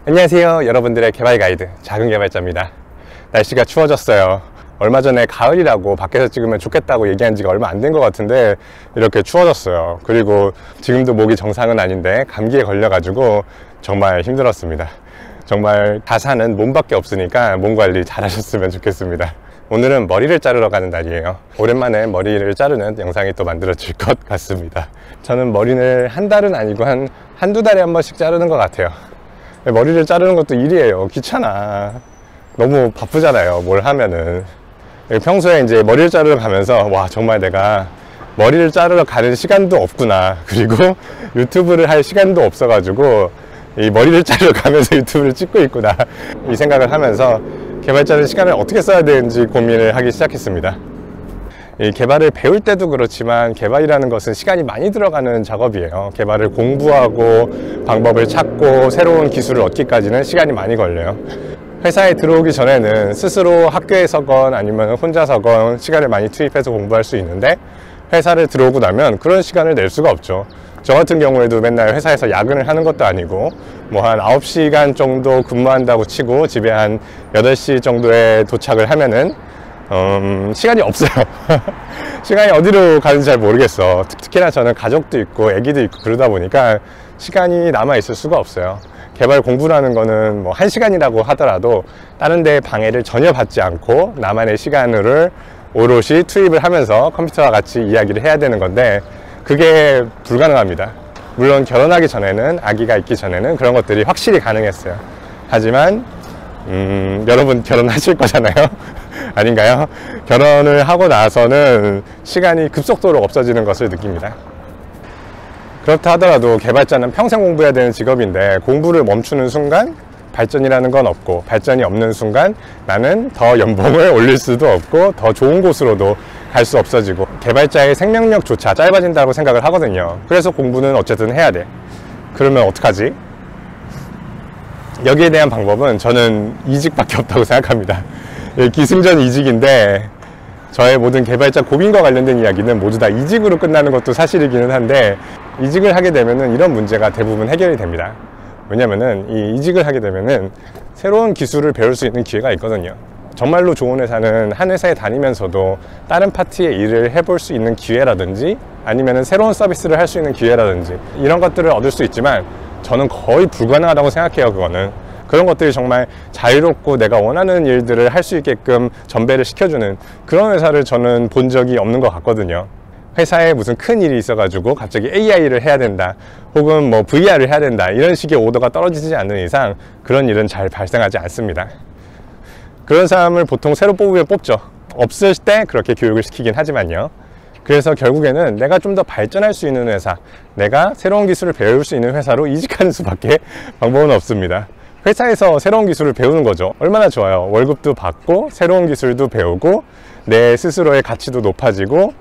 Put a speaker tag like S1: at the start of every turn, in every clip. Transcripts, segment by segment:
S1: 안녕하세요, 여러분들의 개발 가이드 작은 개발자입니다. 날씨가 추워졌어요. 얼마 전에 가을이라고 밖에서 찍으면 좋겠다고 얘기한 지가 얼마 안 된 것 같은데 이렇게 추워졌어요. 그리고 지금도 목이 정상은 아닌데 감기에 걸려가지고 정말 힘들었습니다. 정말 가사는 몸밖에 없으니까 몸 관리 잘 하셨으면 좋겠습니다. 오늘은 머리를 자르러 가는 날이에요. 오랜만에 머리를 자르는 영상이 또 만들어질 것 같습니다. 저는 머리를 한 달은 아니고 한두 달에 한 번씩 자르는 것 같아요. 머리를 자르는 것도 일이에요. 귀찮아. 너무 바쁘잖아요, 뭘 하면은. 평소에 이제 머리를 자르러 가면서 와, 정말 내가 머리를 자르러 가는 시간도 없구나, 그리고 유튜브를 할 시간도 없어가지고 이 머리를 자르러 가면서 유튜브를 찍고 있구나, 이 생각을 하면서 개발자는 시간을 어떻게 써야 되는지 고민을 하기 시작했습니다. 이 개발을 배울 때도 그렇지만 개발이라는 것은 시간이 많이 들어가는 작업이에요. 개발을 공부하고 방법을 찾고 새로운 기술을 얻기까지는 시간이 많이 걸려요. 회사에 들어오기 전에는 스스로 학교에서건 아니면 혼자서건 시간을 많이 투입해서 공부할 수 있는데, 회사를 들어오고 나면 그런 시간을 낼 수가 없죠. 저 같은 경우에도 맨날 회사에서 야근을 하는 것도 아니고 뭐 한 9시간 정도 근무한다고 치고 집에 한 8시 정도에 도착을 하면은 시간이 없어요. 시간이 어디로 가는지 잘 모르겠어. 특히나 저는 가족도 있고 애기도 있고 그러다 보니까 시간이 남아 있을 수가 없어요. 개발 공부라는 거는 뭐 1시간이라고 하더라도 다른 데에 방해를 전혀 받지 않고 나만의 시간을 오롯이 투입을 하면서 컴퓨터와 같이 이야기를 해야 되는 건데, 그게 불가능합니다. 물론 결혼하기 전에는, 아기가 있기 전에는 그런 것들이 확실히 가능했어요. 하지만 여러분 결혼하실 거잖아요. 아닌가요? 결혼을 하고 나서는 시간이 급속도로 없어지는 것을 느낍니다. 그렇다 하더라도 개발자는 평생 공부해야 되는 직업인데, 공부를 멈추는 순간 발전이라는 건 없고, 발전이 없는 순간 나는 더 연봉을 올릴 수도 없고 더 좋은 곳으로도 갈 수 없어지고 개발자의 생명력조차 짧아진다고 생각을 하거든요. 그래서 공부는 어쨌든 해야 돼. 그러면 어떡하지? 여기에 대한 방법은 저는 이직밖에 없다고 생각합니다. 기승전 이직인데, 저의 모든 개발자 고민과 관련된 이야기는 모두 다 이직으로 끝나는 것도 사실이기는 한데, 이직을 하게 되면은 이런 문제가 대부분 해결이 됩니다. 왜냐면은 이 이직을 하게 되면은 새로운 기술을 배울 수 있는 기회가 있거든요. 정말로 좋은 회사는 한 회사에 다니면서도 다른 파트의 일을 해볼 수 있는 기회라든지, 아니면은 새로운 서비스를 할 수 있는 기회라든지, 이런 것들을 얻을 수 있지만 저는 거의 불가능하다고 생각해요. 그런 것들이 정말 자유롭고 내가 원하는 일들을 할 수 있게끔 전배를 시켜주는 그런 회사를 저는 본 적이 없는 것 같거든요. 회사에 무슨 큰 일이 있어가지고 갑자기 AI를 해야 된다, 혹은 뭐 VR을 해야 된다, 이런 식의 오더가 떨어지지 않는 이상 그런 일은 잘 발생하지 않습니다. 그런 사람을 보통 새로 뽑으면 뽑죠. 없을 때 그렇게 교육을 시키긴 하지만요. 그래서 결국에는 내가 좀 더 발전할 수 있는 회사, 내가 새로운 기술을 배울 수 있는 회사로 이직하는 수밖에 방법은 없습니다. 회사에서 새로운 기술을 배우는 거죠. 얼마나 좋아요. 월급도 받고 새로운 기술도 배우고 내 스스로의 가치도 높아지고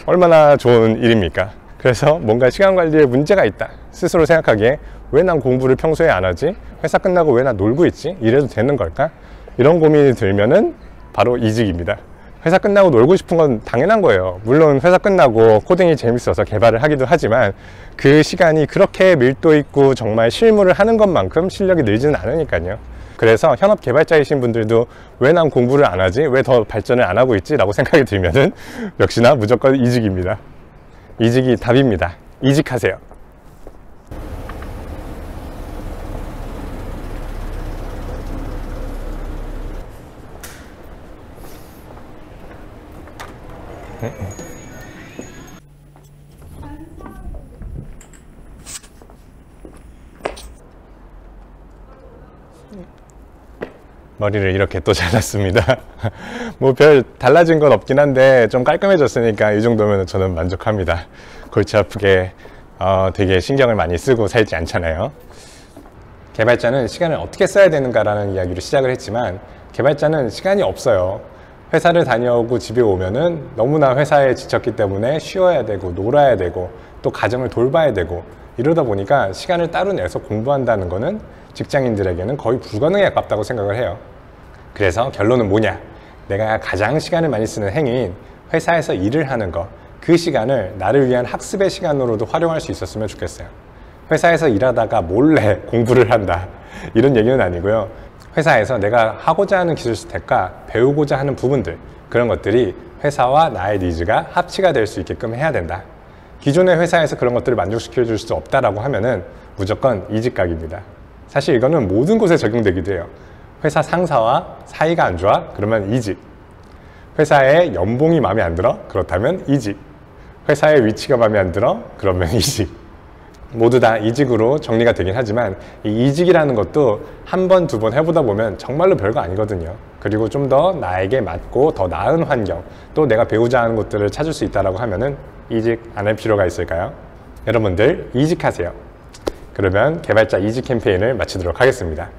S1: 얼마나 좋은 일입니까? 그래서 뭔가 시간 관리에 문제가 있다 스스로 생각하기에, 왜 난 공부를 평소에 안 하지? 회사 끝나고 왜 나 놀고 있지? 이래도 되는 걸까? 이런 고민이 들면은 바로 이직입니다. 회사 끝나고 놀고 싶은 건 당연한 거예요. 물론 회사 끝나고 코딩이 재밌어서 개발을 하기도 하지만 그 시간이 그렇게 밀도 있고 정말 실무를 하는 것만큼 실력이 늘지는 않으니까요. 그래서 현업 개발자이신 분들도 왜 난 공부를 안 하지? 왜 더 발전을 안 하고 있지? 라고 생각이 들면은 역시나 무조건 이직입니다. 이직이 답입니다. 이직하세요. 머리를 이렇게 또 잘랐습니다. 뭐 별 달라진 건 없긴 한데 좀 깔끔해졌으니까 이 정도면 저는 만족합니다. 골치 아프게 되게 신경을 많이 쓰고 살지 않잖아요. 개발자는 시간을 어떻게 써야 되는가라는 이야기로 시작을 했지만, 개발자는 시간이 없어요. 회사를 다녀오고 집에 오면은 너무나 회사에 지쳤기 때문에 쉬어야 되고 놀아야 되고 또 가정을 돌봐야 되고, 이러다 보니까 시간을 따로 내서 공부한다는 거는 직장인들에게는 거의 불가능에 가깝다고 생각을 해요. 그래서 결론은 뭐냐? 내가 가장 시간을 많이 쓰는 행위인 회사에서 일을 하는 거, 그 시간을 나를 위한 학습의 시간으로도 활용할 수 있었으면 좋겠어요. 회사에서 일하다가 몰래 공부를 한다, 이런 얘기는 아니고요. 회사에서 내가 하고자 하는 기술 스택과 배우고자 하는 부분들, 그런 것들이 회사와 나의 니즈가 합치가 될 수 있게끔 해야 된다. 기존의 회사에서 그런 것들을 만족시켜 줄 수 없다라고 하면은 무조건 이직각입니다. 사실 이거는 모든 곳에 적용되기도 해요. 회사 상사와 사이가 안 좋아? 그러면 이직. 회사의 연봉이 마음에 안 들어? 그렇다면 이직. 회사의 위치가 마음에 안 들어? 그러면 이직. 모두 다 이직으로 정리가 되긴 하지만 이 이직이라는 것도 한 번, 두 번 해보다 보면 정말로 별거 아니거든요. 그리고 좀 더 나에게 맞고 더 나은 환경, 또 내가 배우자 하는 것들을 찾을 수 있다고 하면은 이직 안 할 필요가 있을까요? 여러분들 이직하세요. 그러면 개발자 이직 캠페인을 마치도록 하겠습니다.